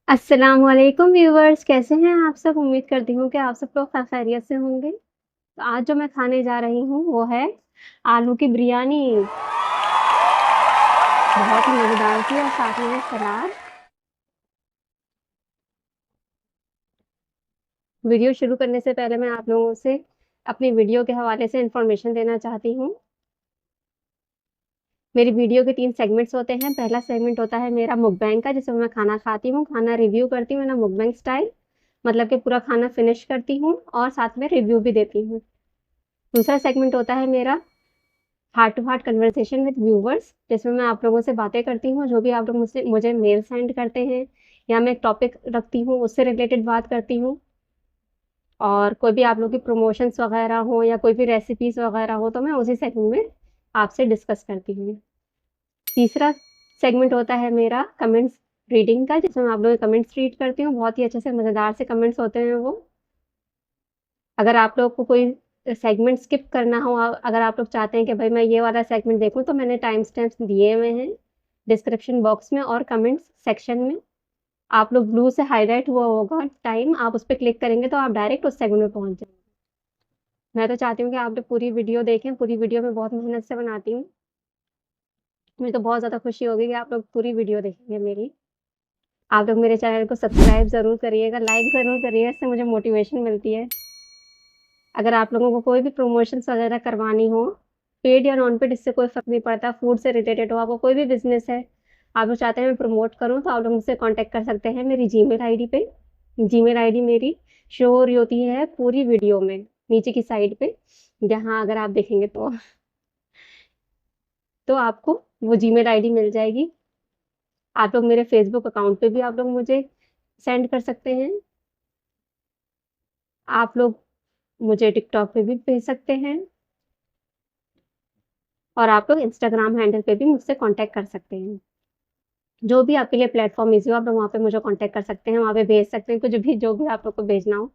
अस्सलाम वालेकुम व्यूवर्स, कैसे हैं आप सब? उम्मीद करती हूँ कि आप सब लोग खैरियत से होंगे। तो आज जो मैं खाने जा रही हूँ वो है आलू की बिरयानी। बहुत ही मज़ेदार थी और साथ में है सलाद। वीडियो शुरू करने से पहले मैं आप लोगों से अपनी वीडियो के हवाले से इन्फॉर्मेशन देना चाहती हूँ। मेरी वीडियो के 3 सेगमेंट्स होते हैं। पहला सेगमेंट होता है मेरा मुकबैंग का, जिसमें मैं खाना खाती हूँ, खाना रिव्यू करती हूँ ना, मुकबैंग स्टाइल। मतलब कि पूरा खाना फिनिश करती हूँ और साथ में रिव्यू भी देती हूँ। दूसरा सेगमेंट होता है मेरा heart to heart conversation with viewers, जिसमें मैं आप लोगों से बातें करती हूँ। जो भी आप लोग मुझसे मुझे मेल सेंड करते हैं या मैं एक टॉपिक रखती हूँ, उससे रिलेटेड बात करती हूँ। और कोई भी आप लोग की प्रमोशंस वगैरह हो या कोई भी रेसिपीज वगैरह हो, तो मैं उसी सेगमेंट में आपसे डिस्कस करती हूँ। तीसरा सेगमेंट होता है मेरा कमेंट्स रीडिंग का, जिसमें मैं आप लोगों के कमेंट्स रीड करती हूँ। बहुत ही अच्छे से मज़ेदार से कमेंट्स होते हैं वो। अगर आप लोग को कोई सेगमेंट स्किप करना हो, अगर आप लोग चाहते हैं कि भाई मैं ये वाला सेगमेंट देखूं, तो मैंने टाइम स्टैम्प्स दिए हुए हैं डिस्क्रिप्शन बॉक्स में और कमेंट्स सेक्शन में। आप लोग ब्लू से हाईलाइट हुआ होगा टाइम, आप उस पर क्लिक करेंगे तो आप डायरेक्ट उस सेगमेंट में पहुंच जाएंगे। मैं तो चाहती हूँ कि आप लोग पूरी वीडियो देखें। पूरी वीडियो मैं बहुत मेहनत से बनाती हूँ। मुझे तो बहुत ज़्यादा खुशी होगी कि आप लोग पूरी वीडियो देखेंगे मेरी। आप लोग मेरे चैनल को सब्सक्राइब ज़रूर करिएगा, लाइक ज़रूर करिएगा, इससे मुझे मोटिवेशन मिलती है। अगर आप लोगों को कोई भी प्रमोशंस वगैरह करवानी हो, पेड या नॉन पेड, इससे कोई फ़र्क नहीं पड़ता। फूड से रिलेटेड हो, आपको कोई भी बिज़नेस है, आप लोग चाहते हैं मैं प्रमोट करूँ, तो आप लोग मुझसे कॉन्टैक्ट कर सकते हैं मेरी जीमेल आईडी पे। जीमेल आईडी मेरी शो हो रही होती है पूरी वीडियो में, नीचे की साइड पे। जहाँ अगर आप देखेंगे तो आपको वो जीमेल आईडी मिल जाएगी। आप लोग मेरे फ़ेसबुक अकाउंट पे भी आप लोग मुझे सेंड कर सकते हैं। आप लोग मुझे टिकटॉक पे भी भेज सकते हैं। और आप लोग इंस्टाग्राम हैंडल पे भी मुझसे कॉन्टैक्ट कर सकते हैं। जो भी आपके लिए प्लेटफ़ॉर्म ईज़ी हो, आप लोग वहाँ पे मुझे कॉन्टैक्ट कर सकते हैं, वहाँ पे भेज सकते हैं कुछ भी, जो भी आप लोग को भेजना हो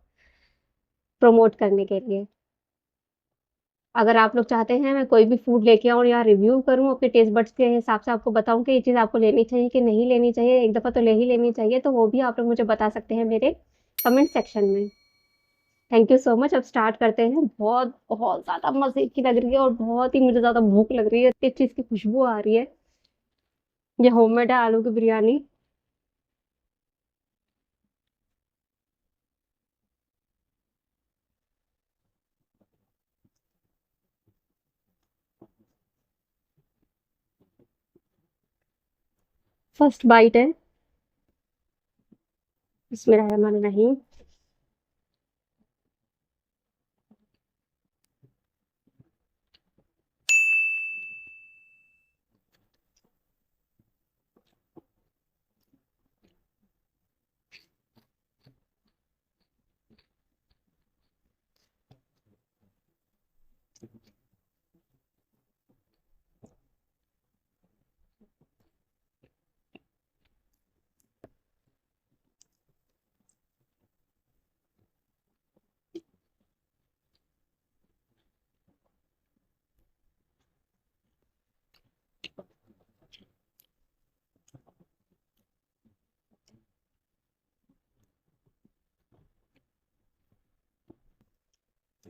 प्रमोट करने के लिए। अगर आप लोग चाहते हैं मैं कोई भी फूड लेके आऊँ या रिव्यू करूँ अपने टेस्ट बड्स के हिसाब से, आपको बताऊँ कि ये चीज़ आपको लेनी चाहिए कि नहीं लेनी चाहिए, एक दफ़ा तो ले ही लेनी चाहिए, तो वो भी आप लोग मुझे बता सकते हैं मेरे कमेंट सेक्शन में। Thank you so much. अब स्टार्ट करते हैं। बहुत बहुत ज़्यादा मज़े की लग रही है और बहुत ही मुझे ज़्यादा भूख लग रही है, इतनी अच्छी इसकी खुशबू आ रही है। ये होममेड है आलू की बिरयानी। फर्स्ट बाइट है। बिस्मिल्लाहिर्रहमानिर्रहीम।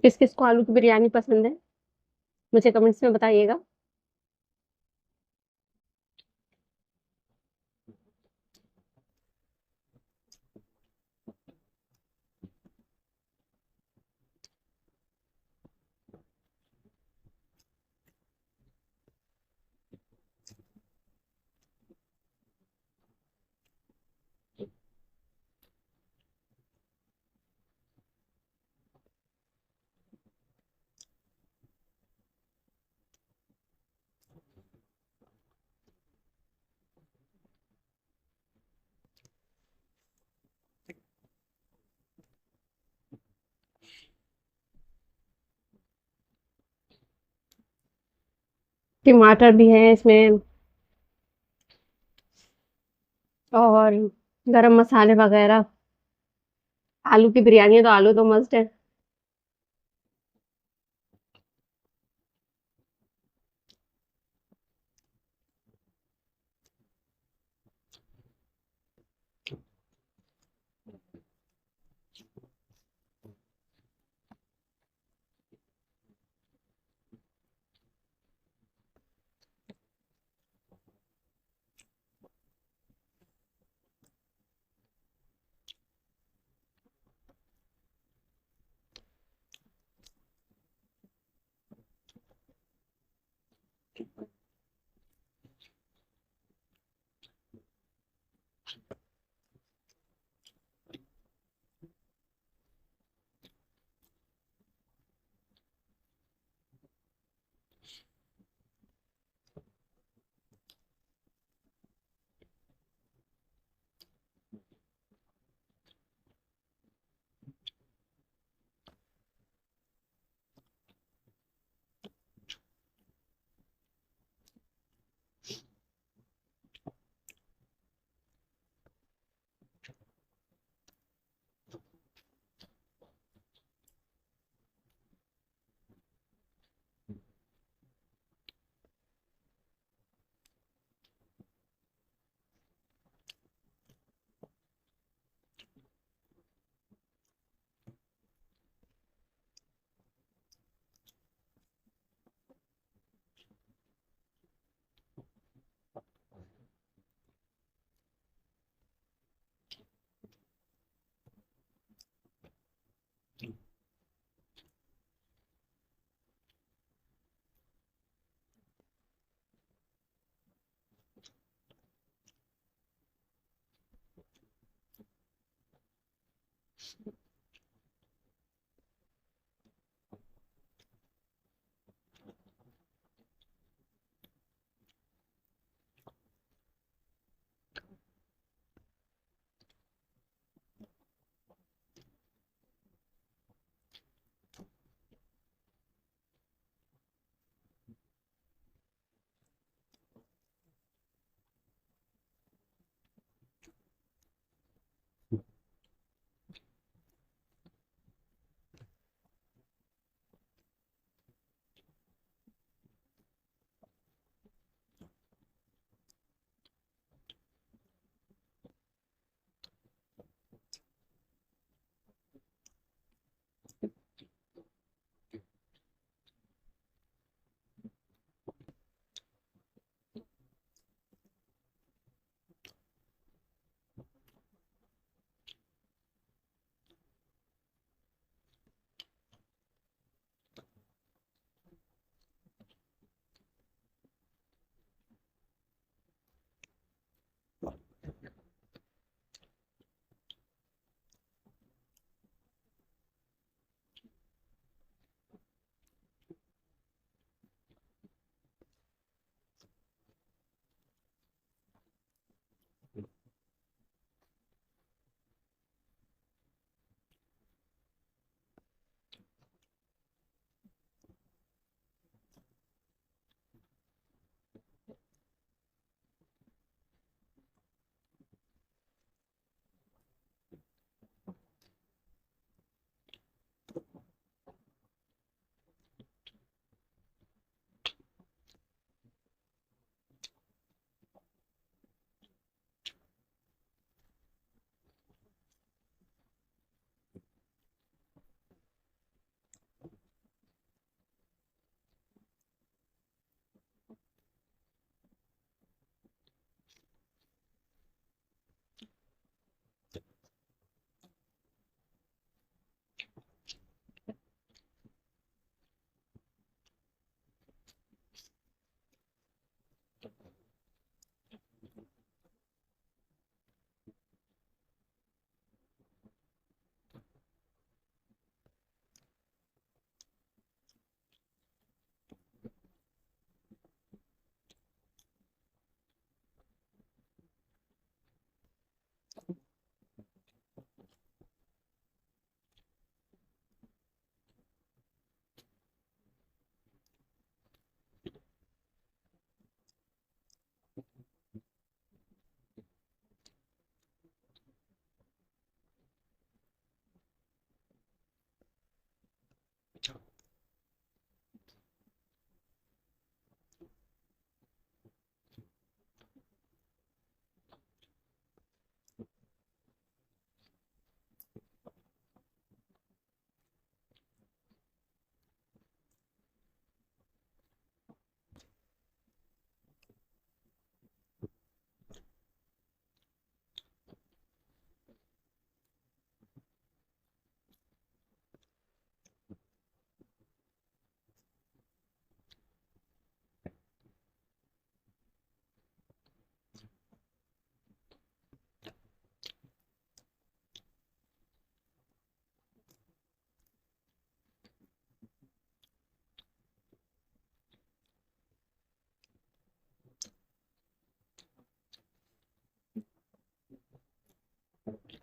किस किस को आलू की बिरयानी पसंद है, मुझे कमेंट्स में बताइएगा। टमाटर भी है इसमें और गरम मसाले वगैरह। आलू की बिरयानी है तो आलू तो मस्ट है।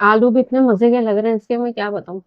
आलू भी इतने मजे के लग रहे हैं इसके, मैं क्या बताऊं।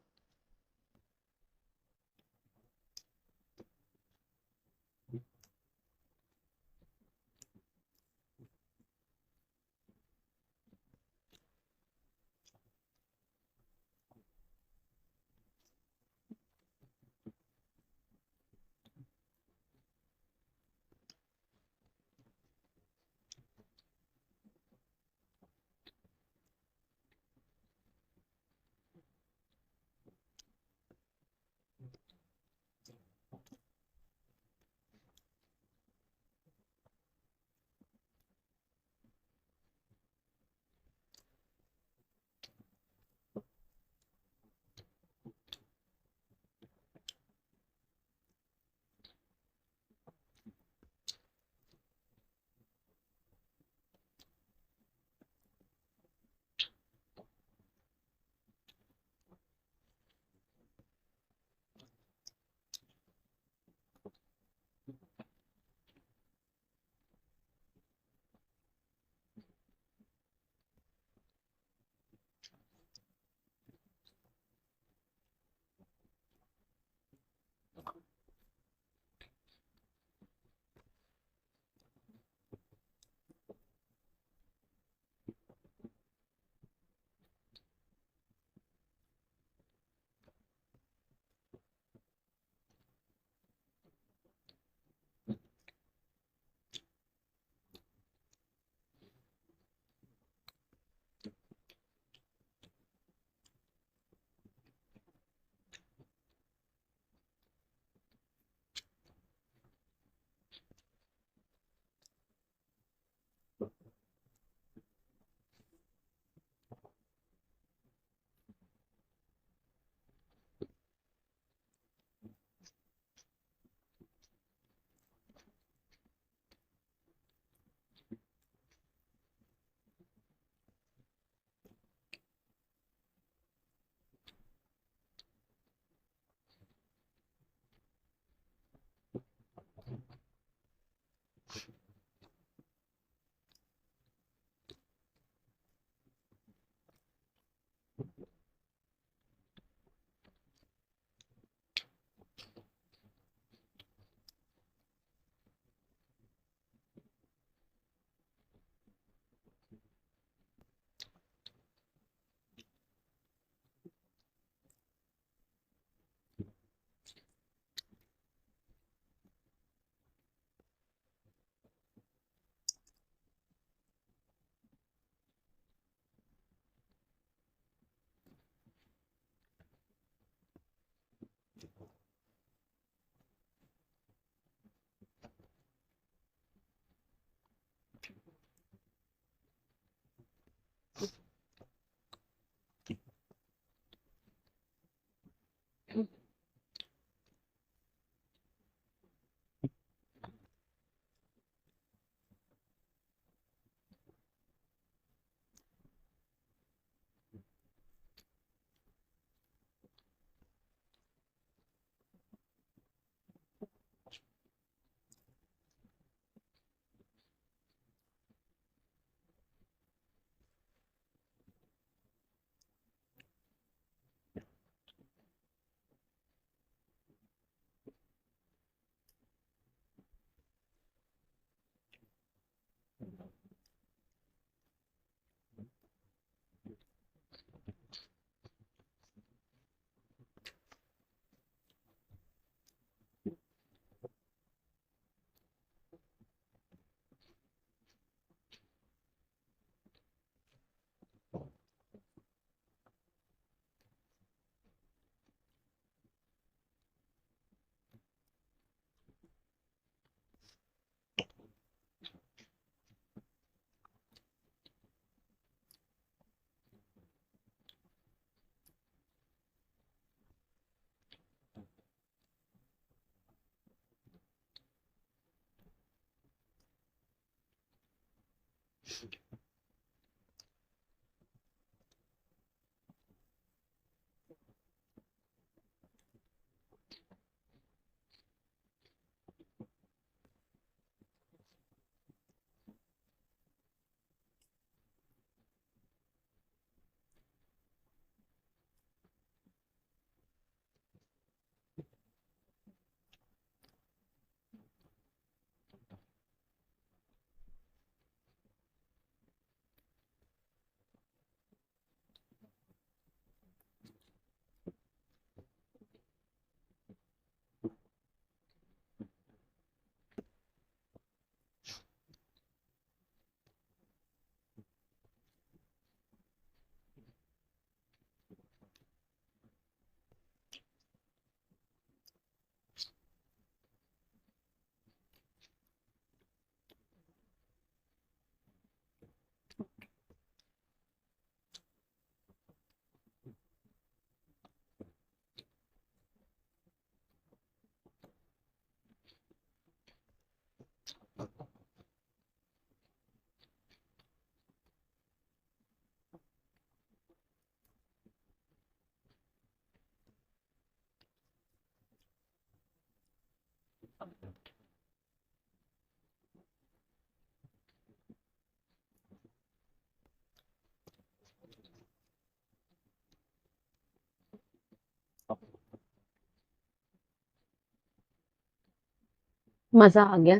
मजा आ गया।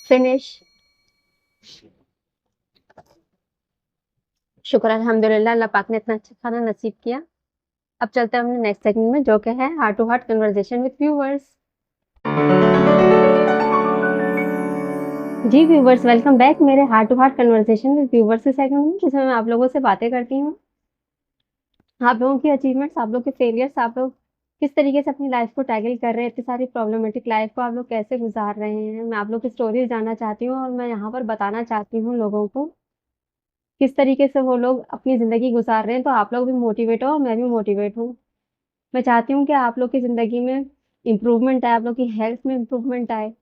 फिनिश। शुक्र अल्हम्दुलिल्लाह, अल्लाह पाक ने इतना अच्छा खाना नसीब किया। अब चलते हैं अपने नेक्स्ट सेगमेंट में, जो कि है heart to heart conversation with viewers. जी व्यूअर्स, वेलकम बैक मेरे heart to heart conversation with viewers के सेगमेंट में, जिसमें मैं आप लोगों से बातें करती हूँ। आप लोगों की अचीवमेंट्स, आप लोग के फेलियर्स, आप लोग किस तरीके से अपनी लाइफ को टैकल कर रहे हैं, इतनी सारी प्रॉब्लमेटिक लाइफ को आप लोग कैसे गुजार रहे हैं, मैं आप लोग की स्टोरीज जानना चाहती हूँ और मैं यहाँ पर बताना चाहती हूँ लोगों को किस तरीके से वो लोग अपनी ज़िंदगी गुजार रहे हैं, तो आप लोग भी मोटिवेट हो और मैं भी मोटिवेट हूँ। मैं चाहती हूँ कि आप लोग की ज़िंदगी में इम्प्रूवमेंट आए, आप लोग की हेल्थ में इम्प्रूवमेंट आए।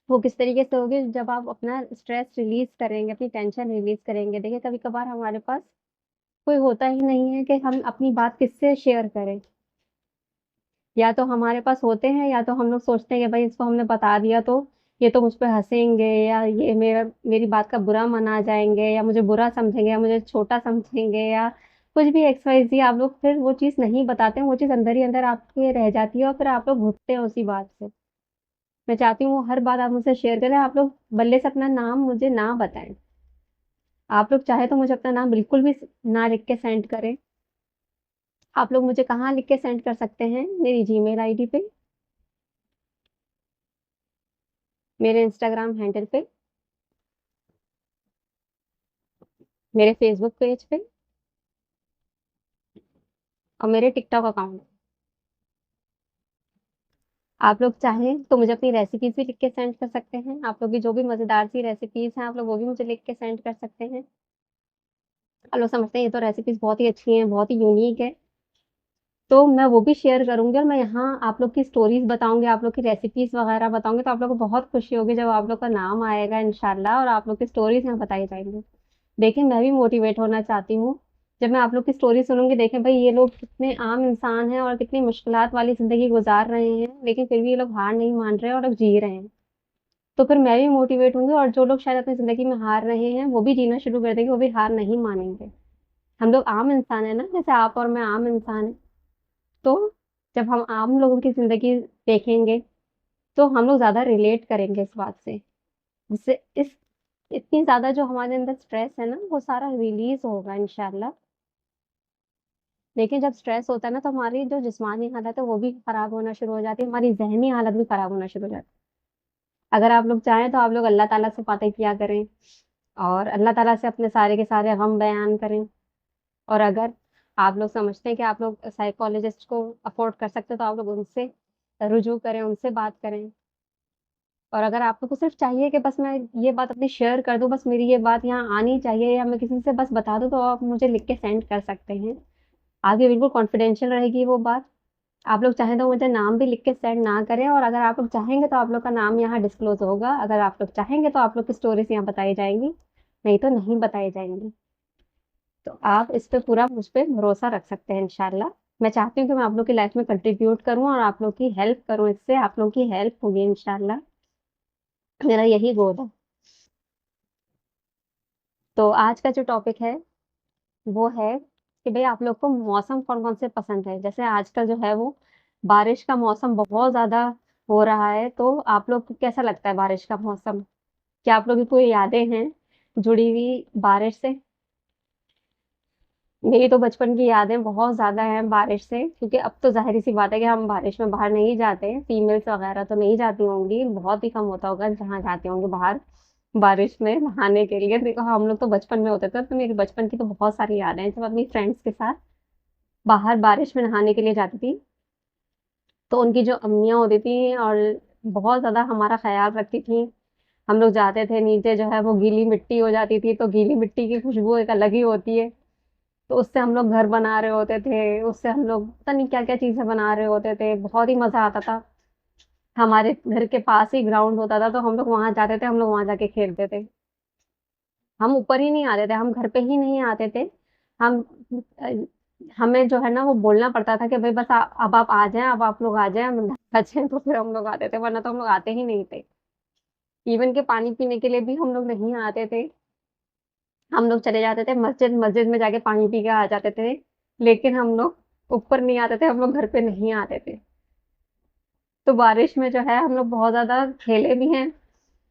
वो किस तरीके से होगी जब आप अपना स्ट्रेस रिलीज़ करेंगे, अपनी टेंशन रिलीज़ करेंगे। देखिए, कभी-कभार हमारे पास कोई होता ही नहीं है कि हम अपनी बात किससे शेयर करें। या तो हमारे पास होते हैं, या तो हम लोग सोचते हैं कि भाई इसको हमने बता दिया तो ये तो मुझ पे हँसेंगे, या ये मेरी बात का बुरा मना जाएँगे, या मुझे बुरा समझेंगे, या मुझे छोटा समझेंगे, या कुछ भी एक्स वाई ज़ेड, आप लोग फिर वो चीज़ नहीं बताते हैं, वो चीज़ अंदर ही अंदर आपके रह जाती है और फिर आप लोग भुगते हैं उसी बात से। मैं चाहती हूँ वो हर बात आप मुझसे शेयर करें, आप लोग बल्ले से अपना नाम मुझे ना बताएँ। आप लोग चाहे तो मुझे अपना नाम बिल्कुल भी ना लिख के सेंड करें। आप लोग मुझे कहाँ लिख के सेंड कर सकते हैं? मेरी जीमेल आईडी पे, मेरे इंस्टाग्राम हैंडल पे, मेरे फेसबुक पेज पे और मेरे टिकटॉक अकाउंट। आप लोग चाहें तो मुझे अपनी रेसिपीज़ भी लिख के सेंड कर सकते हैं। आप लोग की जो भी मज़ेदार सी रेसिपीज़ हैं, आप लोग वो भी मुझे लिख के सेंड कर सकते हैं। आप लोग समझते हैं ये तो रेसिपीज़ बहुत ही अच्छी हैं, बहुत ही यूनिक है, तो मैं वो भी शेयर करूँगी और मैं यहाँ आप लोग की स्टोरीज़ बताऊँगी, आप लोग की रेसिपीज़ वग़ैरह बताऊँगी, तो आप लोग को बहुत खुशी होगी जब आप लोग का नाम आएगा इंशाल्लाह और आप लोग की स्टोरीज़ यहाँ बताई जाएँगी। देखिए, मैं भी मोटिवेट होना चाहती हूँ। जब मैं आप लोग की स्टोरी सुनूँगी, देखें भई ये लोग कितने आम इंसान हैं और कितनी मुश्किलात वाली ज़िंदगी गुज़ार रहे हैं, लेकिन फिर भी ये लोग हार नहीं मान रहे हैं और अब जी रहे हैं। तो फिर मैं भी मोटिवेट होंगी और जो लोग शायद अपनी ज़िंदगी में हार रहे हैं, वो भी जीना शुरू कर देंगे, वो भी हार नहीं मानेंगे। हम लोग आम इंसान हैं ना, जैसे आप और मैं आम इंसान हैं। तो जब हम आम लोगों की ज़िंदगी देखेंगे, तो हम लोग ज़्यादा रिलेट करेंगे इस बात से। जिससे इस इतनी ज़्यादा जो हमारे अंदर स्ट्रेस है ना, वो सारा रिलीज़ होगा इंशाल्लाह। लेकिन जब स्ट्रेस होता है ना, तो हमारी जो जिस्मानी हालत है, वो भी खराब होना शुरू हो जाती है, हमारी ज़हनी हालत भी खराब होना शुरू हो जाती है। अगर आप लोग चाहें, तो आप लोग अल्लाह ताला से बातें किया करें और अल्लाह ताला से अपने सारे के सारे गम बयान करें। और अगर आप लोग समझते हैं कि आप लोग साइकोलॉजिस्ट को अफ़ोर्ड कर सकते हैं, तो आप लोग उनसे रुजू करें, उनसे बात करें। और अगर आप लोग को सिर्फ़ चाहिए कि बस मैं ये बात अपनी शेयर कर दूँ, बस मेरी ये बात यहाँ आनी चाहिए या मैं किसी से बस बता दूँ, तो आप मुझे लिख के सेंड कर सकते हैं। आगे बिल्कुल कॉन्फिडेंशियल रहेगी वो बात। आप लोग चाहें तो मुझे नाम भी लिख के सेंड ना करें, और अगर आप लोग चाहेंगे तो आप लोग का नाम यहाँ डिस्क्लोज़ होगा। अगर आप लोग चाहेंगे तो आप लोग की स्टोरीज़ यहाँ बताई जाएँगी, नहीं तो नहीं बताई जाएँगी। तो आप इस पे पूरा मुझ पे भरोसा रख सकते हैं इंशाल्लाह। मैं चाहती हूँ कि मैं आप लोग की लाइफ़ में कंट्रीब्यूट करूँ और आप लोग की हेल्प करूँ, इससे आप लोगों की हेल्प होगी इंशाल्लाह। मेरा यही गोल है। तो आज का जो टॉपिक है, वो है कि भई आप लोग को मौसम कौन-कौन से पसंद है? जैसे आजकल जो है वो बारिश का मौसम बहुत ज़्यादा हो रहा है, तो आप लोग को कैसा लगता है बारिश का मौसम? क्या आप लोगों की कोई यादें हैं जुड़ी हुई बारिश से? मेरी तो बचपन की यादें बहुत ज़्यादा हैं बारिश से, क्योंकि अब तो ज़ाहिर-सी बात है कि हम बारिश में बाहर नहीं जाते हैं, फीमेल्स वगैरह तो नहीं जाती होंगी, बहुत ही कम होता होगा जहाँ जाती होंगी बाहर, बारिश में नहाने के लिए। देखो, हम लोग तो बचपन में होते थे, तो मेरी बचपन की तो बहुत सारी यादें हैं, जब अपनी फ्रेंड्स के साथ बाहर बारिश में नहाने के लिए जाती थी, तो उनकी जो अम्मियाँ होती थीं और बहुत ज़्यादा हमारा ख़्याल रखती थीं। हम लोग जाते थे नीचे, जो है वो गीली मिट्टी हो जाती थी, तो गीली मिट्टी की खुशबू एक अलग ही होती है। तो उससे हम लोग घर बना रहे होते थे, उससे हम लोग पता नहीं क्या-क्या चीज़ें बना रहे होते थे, बहुत ही मज़ा आता था। हमारे घर के पास ही ग्राउंड होता था, तो हम लोग वहाँ जाते थे, हम लोग वहाँ जाके खेलते थे। हम ऊपर ही नहीं आते थे, हम घर पे ही नहीं आते थे। हम अ, हमें जो है ना वो बोलना पड़ता था कि भई बस अब आप आ जाएँ, अब आप लोग आ जाएँ, हम अंदर आ जाएँ तो फिर हम लोग आते थे, वरना तो हम लोग आते ही नहीं थे। इवन कि पानी पीने के लिए भी हम लोग नहीं आते थे। हम लोग चले जाते थे मस्जिद, मस्जिद में जाके पानी पी के आ जाते थे। लेकिन हम लोग ऊपर नहीं आते थे, हम लोग घर पे नहीं आते थे। तो बारिश में जो है हम लोग बहुत ज़्यादा खेले भी हैं,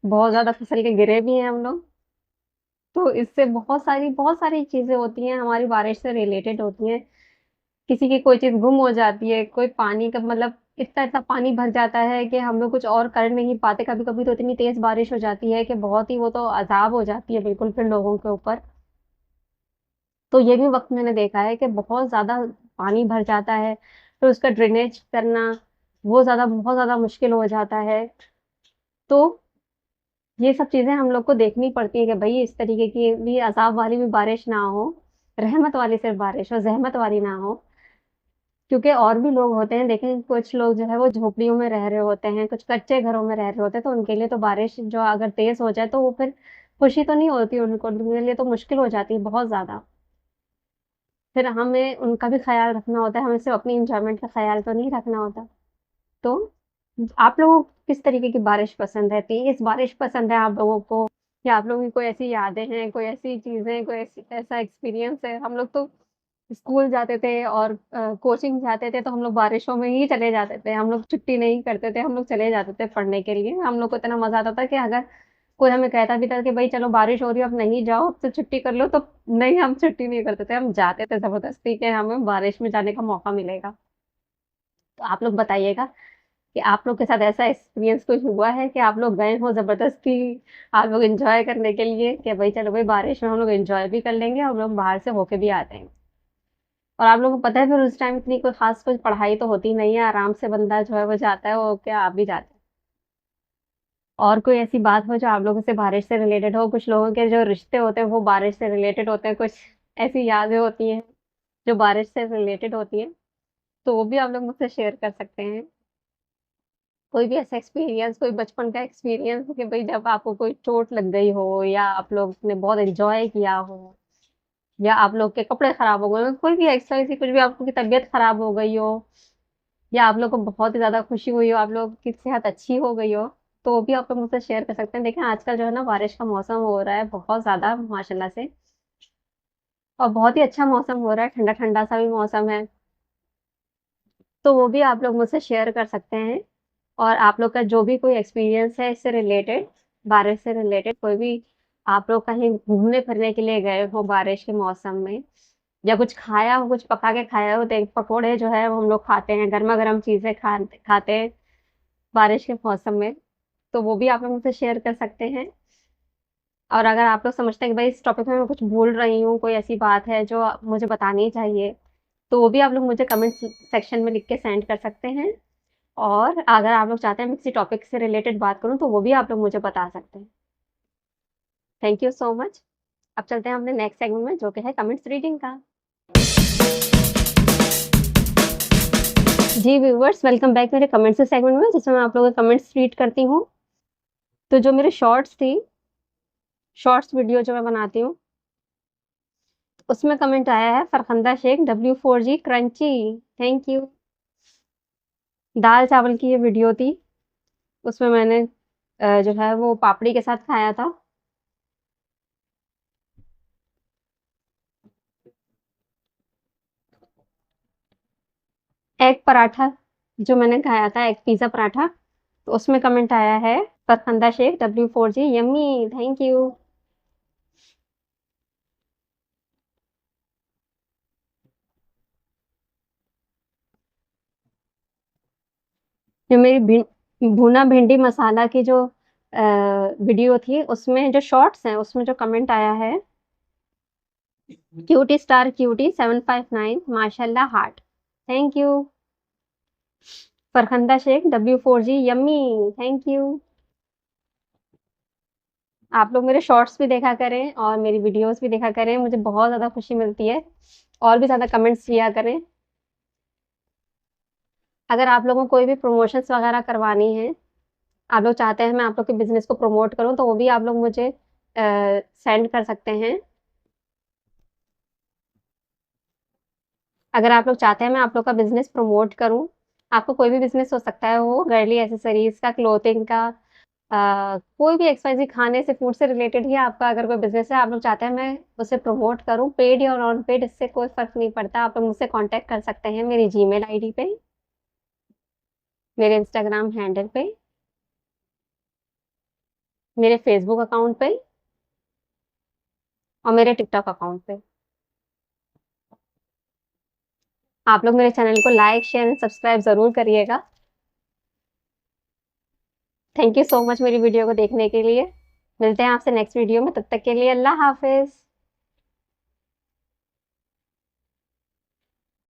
बहुत ज़्यादा फिसल के गिरे भी हैं हम लोग। तो इससे बहुत सारी चीज़ें होती हैं हमारी बारिश से रिलेटेड होती हैं। किसी की कोई चीज़ गुम हो जाती है, कोई पानी का मतलब इतना-इतना पानी भर जाता है कि हम लोग कुछ और कर नहीं पाते। कभी-कभी तो इतनी तेज़ बारिश हो जाती है कि बहुत ही वो तो अज़ाब हो जाती है बिल्कुल फिर लोगों के ऊपर। तो ये भी वक़्त मैंने देखा है कि बहुत ज़्यादा पानी भर जाता है, फिर उसका ड्रेनेज करना, वो बहुत ज़्यादा मुश्किल हो जाता है। तो ये सब चीज़ें हम लोग को देखनी पड़ती हैं कि भई इस तरीके की भी अज़ाब वाली भी बारिश ना हो, रहमत वाली सिर्फ़ बारिश हो, ज़हमत वाली ना हो। क्योंकि और भी लोग होते हैं देखें, कुछ लोग जो है वो झोपड़ियों में रह रहे होते हैं, कुछ कच्चे घरों में रह रहे होते हैं, तो उनके लिए तो बारिश जो अगर तेज़ हो जाए तो वो फिर खुशी तो नहीं होती उनको, उनके लिए तो मुश्किल हो जाती है बहुत ज़्यादा। फिर हमें उनका भी ख़्याल रखना होता है, हमें सिर्फ़ अपनी एन्जॉयमेंट का ख़्याल तो नहीं रखना होता। तो आप लोगों को किस तरीके की बारिश पसंद है? तेज़ बारिश पसंद है आप लोगों को या आप लोगों की कोई ऐसी यादें हैं, कोई ऐसी चीज़ें, कोई ऐसी ऐसा एक्सपीरियंस है? हम लोग तो स्कूल जाते थे और कोचिंग जाते थे तो हम लोग बारिशों में ही चले जाते थे। हम लोग छुट्टी नहीं करते थे, हम लोग चले जाते थे पढ़ने के लिए। हम लोग को इतना मज़ा आता था कि अगर कोई हमें कहता भी था कि भई चलो बारिश हो रही है अब नहीं जाओ, अब तो छुट्टी कर लो, तो नहीं हम छुट्टी नहीं करते थे, हम जाते थे ज़बरदस्ती कि हमें बारिश में जाने का मौका मिलेगा। तो आप लोग बताइएगा कि आप लोग के साथ ऐसा एक्सपीरियंस कुछ हुआ है कि आप लोग गए हो ज़बरदस्ती आप लोग एन्जॉय करने के लिए कि भई चलो भई बारिश में हम लोग एन्जॉय भी कर लेंगे और हम लोग बाहर से होके भी आ जाएँगे। और आप लोगों को पता है फिर उस टाइम इतनी कोई ख़ास कोई पढ़ाई तो होती नहीं है, आराम से बंदा जो है वो जाता है, वो क्या आप भी जाते हैं। और कोई ऐसी बात हो जो आप लोगों से बारिश से रिलेटेड हो? कुछ लोगों के जो रिश्ते होते हैं वो बारिश से रिलेटेड होते हैं, कुछ ऐसी यादें होती हैं जो बारिश से रिलेटेड होती हैं, तो वो भी आप लोग मुझसे शेयर कर सकते हैं। कोई भी ऐसा एक्सपीरियंस, कोई बचपन का एक्सपीरियंस कि भई जब आपको कोई चोट लग गई हो या आप लोग ने बहुत एन्जॉय किया हो या आप लोग के कपड़े खराब हो गए हों, कोई भी ऐसा ऐसी कुछ भी आपकी तबीयत खराब हो गई हो या आप लोग को बहुत ही ज़्यादा खुशी हुई हो, आप लोग की सेहत अच्छी हो गई हो, तो वो भी आप लोग मुझसे शेयर कर सकते हैं। देखिए आजकल जो है ना बारिश का मौसम हो रहा है बहुत ज़्यादा माशाल्लाह से और बहुत ही अच्छा मौसम हो रहा है, ठंडा-ठंडा सा भी मौसम है। तो वो भी आप लोग मुझसे शेयर कर सकते हैं और आप लोग का जो भी कोई एक्सपीरियंस है इससे रिलेटेड, बारिश से रिलेटेड कोई भी आप लोग कहीं घूमने-फिरने के लिए गए हो बारिश के मौसम में या कुछ खाया हो, कुछ पका के खाया हो, तो पकोड़े जो है वो हम लोग खाते हैं, गरमा-गरम चीज़ें खाते हैं बारिश के मौसम में, तो वो भी आप लोग मुझसे शेयर कर सकते हैं। और अगर आप लोग समझते हैं कि भई इस टॉपिक में मैं कुछ भूल रही हूँ, कोई ऐसी बात है जो मुझे बतानी चाहिए, तो वो भी आप लोग मुझे कमेंट सेक्शन में लिख के सेंड कर सकते हैं। और अगर आप लोग चाहते हैं मैं किसी टॉपिक से रिलेटेड बात करूँ, तो वो भी आप लोग मुझे बता सकते हैं। Thank you so much. अब चलते हैं अपने नेक्स्ट सेगमेंट में जो कि है कमेंट्स रीडिंग का। जी व्यूअर्स वेलकम बैक मेरे कमेंट्स सेगमेंट में जिसमें मैं आप लोगों के कमेंट्स रीड करती हूँ। तो जो मेरे शॉर्ट्स वीडियो जो मैं बनाती हूँ, उसमें कमेंट आया है Farkhanda Shaikh W4G crunchy, thank you. दाल चावल की ये वीडियो थी, उसमें मैंने जो है वो पापड़ी के साथ खाया था। एग पराठा जो मैंने खाया था, एग पिज़्ज़ा पराठा, तो उसमें कमेंट आया है Farkhanda Shaikh W4G yummy, thank you. जो मेरी भुना भिंडी मसाला की जो वीडियो थी, उसमें जो शॉर्ट्स हैं, उसमें जो कमेंट आया है क्यूटी स्टार क्यूटी 759 माशाल्लाह heart, thank you. Farkhanda Shaikh W4G yummy, thank you. आप लोग मेरे शॉर्ट्स भी देखा करें और मेरी वीडियोस भी देखा करें, मुझे बहुत ज़्यादा खुशी मिलती है और भी ज़्यादा कमेंट्स किया करें। अगर आप लोगों को कोई भी प्रमोशंस वगैरह करवानी है, आप लोग चाहते हैं मैं आप लोग के बिज़नेस को प्रमोट करूँ, तो वो भी आप लोग मुझे सेंड कर सकते हैं। अगर आप लोग चाहते हैं मैं आप लोग का बिज़नेस प्रमोट करूँ, आपको कोई भी बिज़नेस हो सकता है वो गर्ली एक्सेसरीज़ का, क्लोथिंग का, कोई भी एक्सवाइज़ी खाने से, फूड से रिलेटेड ही आपका अगर कोई बिज़नेस है, आप लोग चाहते हैं मैं उसे प्रमोट करूँ, पेड या नॉन पेड इससे कोई फ़र्क नहीं पड़ता। आप लोग मुझसे कॉन्टैक्ट कर सकते हैं मेरी जीमेल आईडी पे, मेरे इंस्टाग्राम हैंडल पे, मेरे फेसबुक अकाउंट पे और मेरे टिकटॉक अकाउंट पे। आप लोग मेरे चैनल को लाइक, शेयर एंड सब्सक्राइब ज़रूर करिएगा। थैंक यू सो मच मेरी वीडियो को देखने के लिए। मिलते हैं आपसे नेक्स्ट वीडियो में, तब तक के लिए अल्लाह हाफ़िज़।